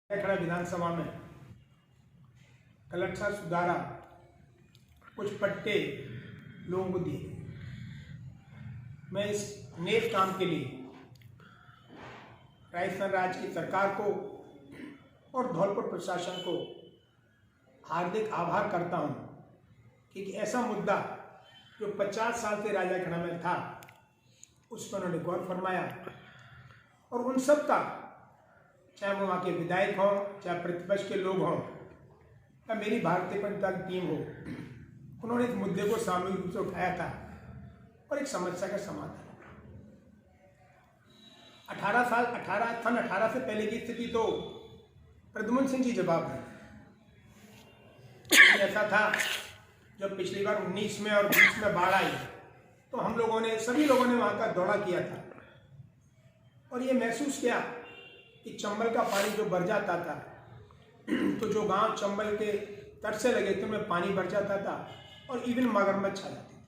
खड़ा विधानसभा में कलेक्टर सुधारा कुछ पट्टे लोगों को दिए। मैं इस नेक काम के लिए राजस्थान राज्य की सरकार को और धौलपुर प्रशासन को हार्दिक आभार करता हूं कि ऐसा मुद्दा जो 50 साल से राजाखेड़ा में था उस पर उन्होंने गौर फरमाया और उन सब का, चाहे वो वहाँ के विधायक हों, चाहे प्रतिपक्ष के लोग हों, या मेरी भारतीय जनता की टीम हो, उन्होंने इस मुद्दे को सामूहिक रूप से उठाया था और एक समस्या का समाधान। 18 से पहले की स्थिति तो प्रद्युम्न सिंह जी जवाब दें। ऐसा था जब पिछली बार 19 में और 20 में बाढ़ आई तो हम लोगों ने, सभी लोगों ने वहाँ का दौरा किया था और ये महसूस किया कि चंबल का पानी जो भर जाता था तो जो गांव चंबल के तट से लगे थे उनमें पानी भर जाता था और इवन मगरमच्छ आ जाते थे।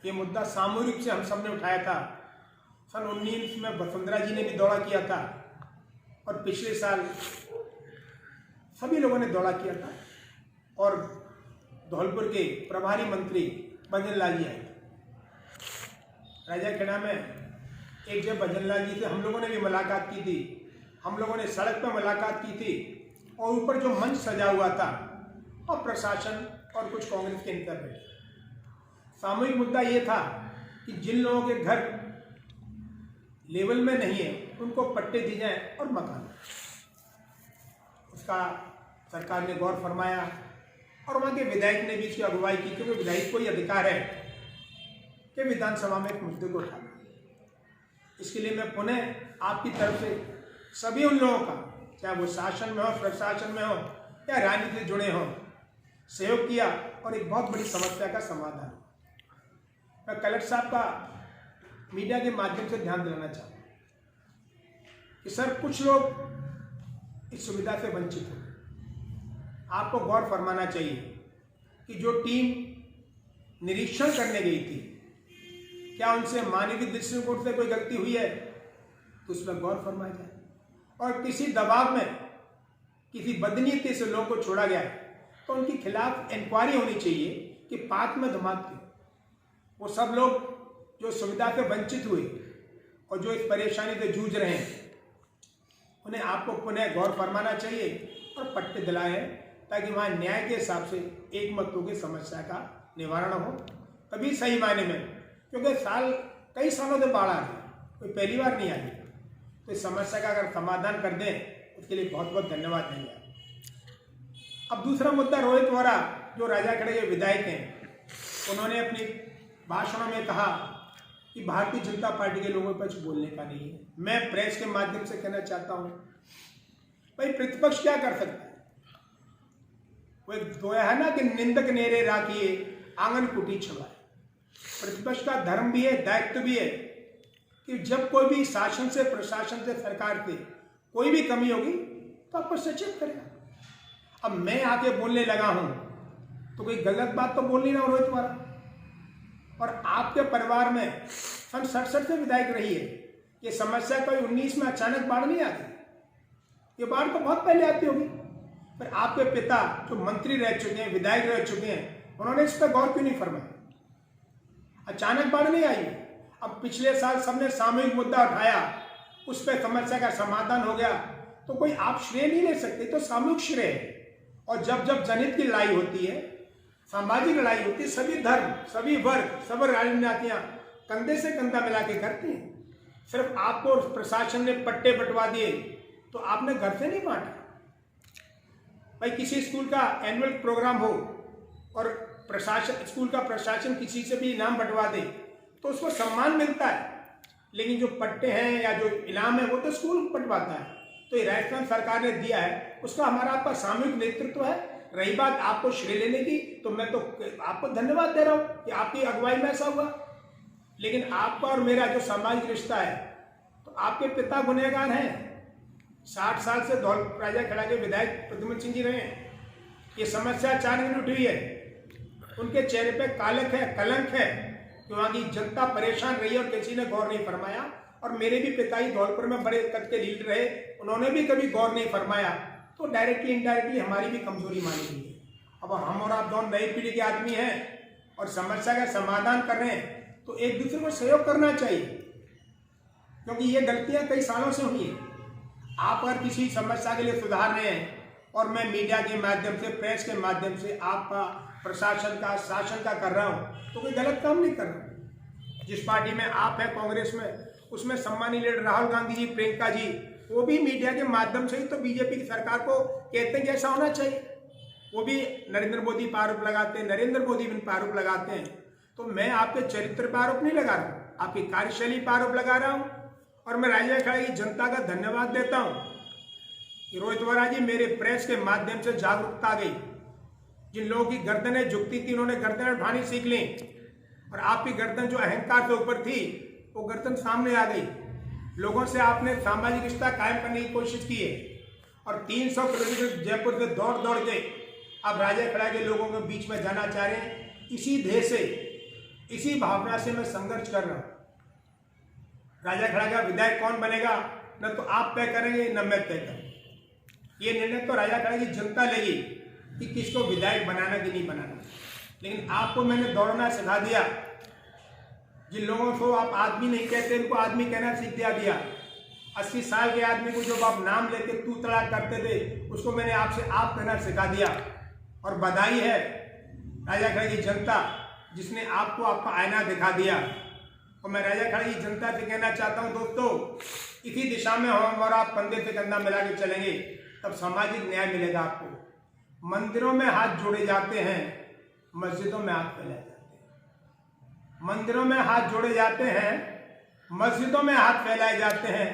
ये मुद्दा सामूहिक रूप से हम सब ने उठाया था। सन 19 में वसुंधरा जी ने भी दौरा किया था और पिछले साल सभी लोगों ने दौरा किया था और धौलपुर के प्रभारी मंत्री भजन लाल जी आए। राजाखेड़ा में एक जब भजन लाल जी से हम लोगों ने भी मुलाकात की थी, हम लोगों ने सड़क पर मुलाकात की थी और ऊपर जो मंच सजा हुआ था और प्रशासन और कुछ कांग्रेस के नेता बैठे। सामूहिक मुद्दा ये था कि जिन लोगों के घर लेवल में नहीं है उनको पट्टे दी जाए और मकान। उसका सरकार ने गौर फरमाया और वहाँ के विधायक ने भी इसकी अगुवाई की, क्योंकि विधायक को ही अधिकार है कि विधानसभा में एक मुद्दे को उठाना। इसके लिए मैं पुनः आपकी तरफ से सभी उन लोगों का, चाहे वो शासन में हो, प्रशासन में हो या राजनीति से जुड़े हों, सहयोग किया और एक बहुत बड़ी समस्या का समाधान। मैं कलेक्टर साहब का मीडिया के माध्यम से ध्यान दिलाना चाहूँ कि सर, कुछ लोग इस सुविधा से वंचित हो। आपको गौर फरमाना चाहिए कि जो टीम निरीक्षण करने गई थी, क्या उनसे मानवीय दृष्टिकोण से कोई गलती हुई है तो उस पर गौर फरमाया जाए। और किसी दबाव में किसी बदनीयती से लोगों को छोड़ा गया तो उनके खिलाफ इंक्वायरी होनी चाहिए कि पात में धमाक क्यों। वो सब लोग जो सुविधा से वंचित हुए और जो इस परेशानी से जूझ रहे हैं, उन्हें आपको पुनः गौर फरमाना चाहिए और पट्टे दिलाए, ताकि वहाँ न्याय के हिसाब से एक मत होकर समस्या का निवारण हो। तभी सही मायने में, क्योंकि कई सालों से बाढ़ आ रही, कोई पहली बार नहीं आ रही, तो इस समस्या का अगर समाधान कर दें उसके लिए बहुत बहुत धन्यवाद देंगे। अब दूसरा मुद्दा, रोहित वोरा जो राजाखेड़ा के विधायक हैं, उन्होंने अपनी भाषणों में कहा कि भारतीय जनता पार्टी के लोगों पर कुछ बोलने का नहीं है। मैं प्रेस के माध्यम से कहना चाहता हूं, भाई प्रतिपक्ष क्या कर सकता है? वो एक दोया है ना कि निंदक नेरे राखिए आंगन कुटी छुड़ाए। प्रतिपक्ष का धर्म भी है, दायित्व भी है कि जब कोई भी शासन से, प्रशासन से, सरकार से कोई भी कमी होगी तो आपको सचेत करेगा। अब मैं आके बोलने लगा हूं तो कोई गलत बात तो बोल नहीं रहा रोहित वोरा। और आपके परिवार में सन 67 से विधायक रही है। ये समस्या कोई 19 में अचानक बाढ़ नहीं आती, ये बाढ़ तो बहुत पहले आती होगी। पर आपके पिता जो मंत्री रह चुके हैं, विधायक रह चुके हैं, उन्होंने इस पर गौर क्यों नहीं फरमाया? अचानक बाढ़ नहीं आई। अब पिछले साल सबने सामूहिक मुद्दा उठाया, उस पर समस्या का समाधान हो गया, तो कोई आप श्रेय नहीं ले सकते, तो सामूहिक श्रेय है। और जब जब जनहित की लड़ाई होती है, सामाजिक लड़ाई होती है, सभी धर्म, सभी वर्ग, सब राजनीतियां कंधे से कंधा मिला के करती हैं। सिर्फ आपको प्रशासन ने पट्टे बंटवा दिए तो आपने घर से नहीं बांटा। भाई किसी स्कूल का एनुअल प्रोग्राम हो और प्रशासन, स्कूल का प्रशासन किसी से भी इनाम बंटवा दे तो उसको सम्मान मिलता है, लेकिन जो पट्टे हैं या जो इनाम है वो तो स्कूल बंटवाता है। तो ये राजस्थान सरकार ने दिया है, उसका हमारा आपका सामूहिक नेतृत्व है। रही बात आपको श्रेय लेने की, तो मैं तो आपको धन्यवाद दे रहा हूं कि आपकी अगुवाई में ऐसा हुआ। लेकिन आपका और मेरा जो सामाजिक रिश्ता है, तो आपके पिता गुनहगार हैं। 60 साल से राजाखेड़ा के विधायक प्रद्युम्न सिंह जी रहे हैं। ये समस्या अचानक उठी हुई है, उनके चेहरे पे कालक है, कलंक है कि वहाँ की जनता परेशान रही और किसी ने गौर नहीं फरमाया। और मेरे भी पिता ही धौलपुर में बड़े कद के लीडर रहे, उन्होंने भी कभी गौर नहीं फरमाया, तो डायरेक्टली इनडायरेक्टली हमारी भी कमजोरी मानी गई है। अब हम और आप दोनों नई पीढ़ी के आदमी हैं और समस्या का समाधान कर रहे हैं, तो एक दूसरे को सहयोग करना चाहिए, क्योंकि ये गलतियां कई सालों से हुई है। आप अगर किसी समस्या के लिए सुधार रहे हैं और मैं मीडिया के माध्यम से, प्रेस के माध्यम से आपका प्रशासन का, शासन का कर रहा हूं, तो कोई गलत काम नहीं कर रहा। जिस पार्टी में आप हैं, कांग्रेस में, उसमें सम्मानीय लीडर राहुल गांधी जी, प्रियंका जी, वो भी मीडिया के माध्यम से ही तो बीजेपी की सरकार को कहते हैं कि ऐसा होना चाहिए। वो भी नरेंद्र मोदी पर आरोप लगाते हैं, नरेंद्र मोदी भी पर आरोप लगाते हैं। तो मैं आपके चरित्र पर आरोप नहीं लगा रहा हूँ, आपकी कार्यशैली पर आरोप लगा रहा हूँ। और मैं राजा खड़ा की जनता का धन्यवाद देता हूँ कि रोहित वोरा जी, मेरे प्रेस के माध्यम से जागरूकता आ गई। जिन लोगों की गर्दनें झुकती थी, उन्होंने गर्दनें उठानी सीख ली, और आपकी गर्दन जो अहंकार से ऊपर थी, वो गर्दन सामने आ गई। लोगों से आपने सामाजिक रिश्ता कायम करने की कोशिश की है, और 300 किलोमीटर जयपुर से दौड़ दौड़ के आप राजा खड़ा के लोगों के बीच में जाना चाह रहे हैं। इसी ध्येय से, इसी भावना से मैं संघर्ष कर रहा हूं। राजा खड़ा का विधायक कौन बनेगा, न तो आप तय करेंगे न मैं तय करूंगा। ये निर्णय तो राजा खड़ा की जनता लेगी कि किसको विधायक बनाना कि नहीं बनाना। लेकिन आपको मैंने दौड़ना सिखा दिया। जिन लोगों को आप आदमी नहीं कहते, उनको आदमी कहना सीख दिया। 80 साल के आदमी को जब आप नाम लेके तू तड़ा करते थे, उसको मैंने आपसे आप कहना सिखा दिया। और बधाई है राजा खड़ा की जनता, जिसने आपको आपका आईना दिखा दिया। और मैं राजा खड़ा की जनता से कहना चाहता हूं, दोस्तों, इसी दिशा में हम और आप कंधे से कंधा मिला के चलेंगे, तब सामाजिक न्याय मिलेगा आपको। मंदिरों में हाथ जोड़े जाते हैं, मस्जिदों में हाथ फैलाए जाते हैं। मंदिरों में हाथ जोड़े जाते हैं, मस्जिदों में हाथ फैलाए जाते हैं।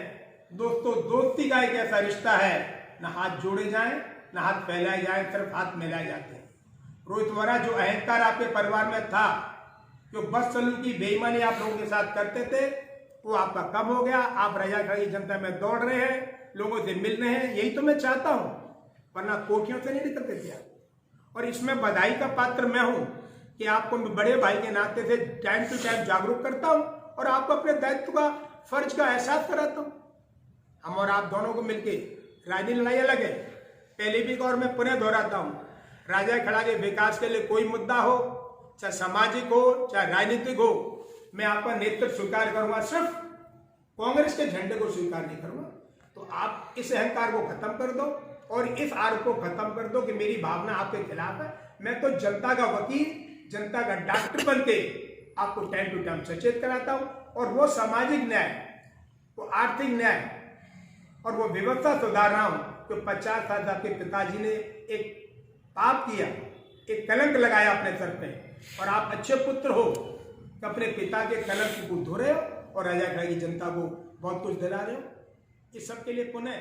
दोस्तों, दोस्ती का एक ऐसा रिश्ता है, न हाथ जोड़े जाएं न हाथ फैलाए जाएं, सिर्फ हाथ मिलाए जाते हैं। रोहित वोरा, जो अहंकार आपके परिवार में था, जो बदसलूकी, बेईमानी आप लोगों के साथ करते थे, वो आपका कम हो गया। आप राजा खड़ा की जनता में दौड़ रहे हैं, लोगों से मिल रहे हैं। यही तो मैं चाहता हूं, वरना कोठियों से नहीं निकलते थे आप। और इसमें बधाई का पात्र मैं हूं कि आपको बड़े भाई के नाते से टाइम टू टाइम जागरूक करता हूं और आपको अपने दायित्व का, फर्ज का एहसास कराता हूं। हम और आप दोनों को मिलकर राजनीतिक लड़ाई अलग है, पहले भी, और मैं पुनः दोहराता हूं, राजा खड़ा के विकास के लिए कोई मुद्दा हो, चाहे सामाजिक हो चाहे राजनीतिक हो, मैं आपका नेतृत्व स्वीकार करूंगा, सिर्फ कांग्रेस के झंडे को स्वीकार नहीं करूंगा। तो आप इस अहंकार को खत्म कर दो और इस आरोप को खत्म कर दो कि मेरी भावना आपके खिलाफ है। मैं तो जनता का वकील, जनता का डॉक्टर बनके आपको टाइम टू टाइम सचेत कराता हूं। और वो सामाजिक न्याय, वो आर्थिक न्याय और वो व्यवस्था सुधार रहा हूं। तो 50 साल आपके पिताजी ने एक पाप किया, एक कलंक लगाया अपने सर पे, और आप अच्छे पुत्र हो तो अपने पिता के कलंक को धो रहे हो और राजा खड़ा की जनता को बहुत कुछ दिला रहे हो। इस सब के लिए पुनः